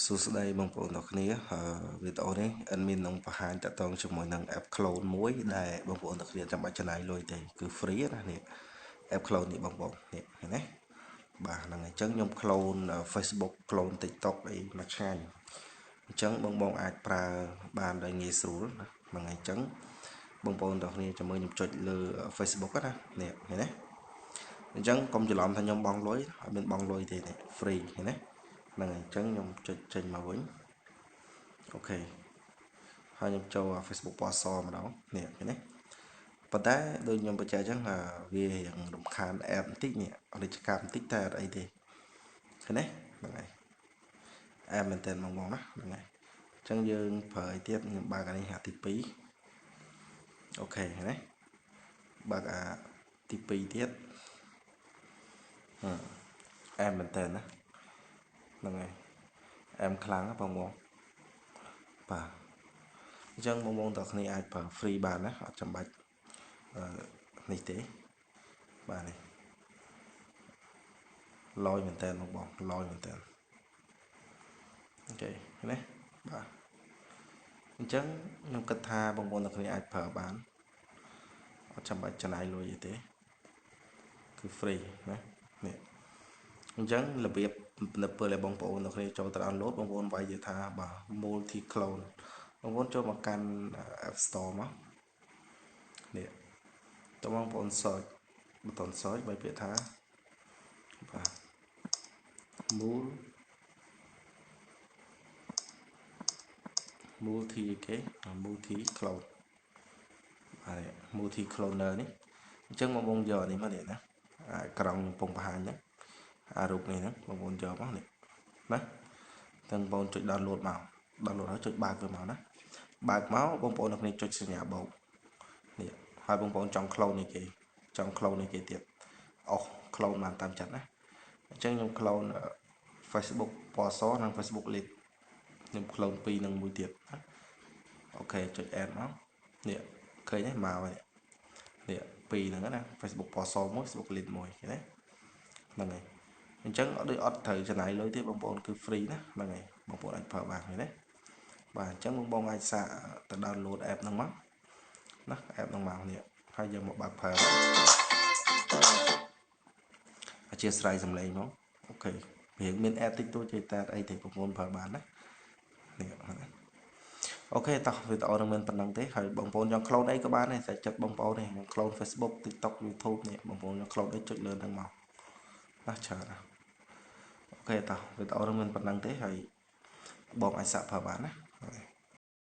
សួស្តីបងប្អូនទាំងគ្នាវីដេអូនេះadmin នឹងបង្ហាញតកតងជាមួយនឹង app clone មួយដែលបងប្អូនទាំងគ្នាចាំបាច់ចំណាយលុយទេគឺ free ណានេះ app clone នេះបងប្អូននេះឃើញទេបាទហ្នឹងហើយអញ្ចឹងខ្ញុំ clone Facebook clone TikTok អីមួយឆ្ងាយអញ្ចឹងបងអាចប្រើបានដោយងាយស្រួលណាហ្នឹងហើយអញ្ចឹងបងប្អូនទាំងគ្នាចាំមើលខ្ញុំចុចលើ Facebook ណានេះឃើញទេអញ្ចឹងកុំច្រឡំថាខ្ញុំបង់លុយអត់មានបង់លុយទេនេះ free ឃើញទេហ្នឹងហើយអញ្ចឹងខ្ញុំចុចចេញមកវិញអូខេហើយខ្ញុំចូល Facebook ពណ៌សម្ដងនេះឃើញទេប៉ុន្តែដូចខ្ញុំបញ្ជាក់អញ្ចឹងវារៀងរំខាន app បន្តិចនេះអនិច្ចកម្មបន្តិចតែអត់អីទេឃើញទេហ្នឹងហើយ app មែនតើបងណាហ្នឹងហើយអញ្ចឹងយើងប្រើអីទៀតខ្ញុំបើកអានេះអាទី2អូខេឃើញទេបើកអាទី2ទៀតapp មែនតើណាហ្នឹងហើយ app ខ្លាំងបងបាទអញ្ចឹងបងតើគ្នាអាចប្រើ free បានណាអត់ចាំបាច់នេះទេបាទនេះលយមែនតើបងលយមែនតើអូខេណាបាទអញ្ចឹងខ្ញុំគិតថាបងប្អូនទាំងគ្នាអាចប្រើបានអត់ចាំបាច់ចំណាយលុយទេគឺ free ណានេះអញ្ចឹងរបៀបនៅពេលដែលបងប្អូនទាំងគ្នាចូលទៅ download បងប្អូនវាយថាបាទ multi clone បងប្អូនចូលមកកាន់ App Store មកនេះតើបងប្អូន search ប៊ូតុន search បើពាក្យថាបាទ multi គេ multi clone ហើយ multi cloner នេះអញ្ចឹងបងប្អូនយកនេះមកនេះណាក្រង់កំពុងបង្ហាញហ្នឹងរូបនេះហ្នឹងបងប្អូនយកមកនេះណាតែបងប្អូនចុច download មក download ហើយចុចបើកវាមកណាបើកមកបងប្អូនអ្នកនេះចុចសញ្ញាបូកនេះហើយបងប្អូនចង់ clone នេះគេចង់ clone នេះគេទៀតអស់ clone បានតាមចិត្តណាអញ្ចឹងខ្ញុំ clone Facebook ពណ៌សនិង Facebook Lite ខ្ញុំ clone 2និងមួយទៀតណាអូខេចុច add មកនេះឃើញទេមកហើយនេះពីរហ្នឹងណា Facebook ពណ៌សមួយ Facebook Lite មួយឃើញទេហ្នឹងហើយអញ្ចឹងដូចអត់ត្រូវចំណាយលុយទេបងប្អូនគឺ free ណាហ្នឹងហើយបងប្អូនអាចប្រើបានឃើញទេបាទអញ្ចឹងបងអាចសាកទៅ download app ហ្នឹងមកណា app ហ្នឹងមកនេះហើយយកមកបើកប្រើអធិស្ឋានសំឡេងមកអូខេរៀងមាន app តិចតួចទេតែអីទេបងប្អូនប្រើបានណានេះអូខេតោះវីដេអូនឹងមានប៉ុណ្្នឹងទេហើយបងប្អូនចង់ clone អីក៏បានដែរតែចិត្តបងប្អូននេះខ្ញុំ clone Facebook TikTok YouTube នេះបងប្អូនចង់ clone អីចុចលើហ្នឹងមកណាច្រើនណាអូខេតោះវីដេអូនឹងមានប៉ុណ្្នឹងទេហើយបងអាចសាកប្រើបានណា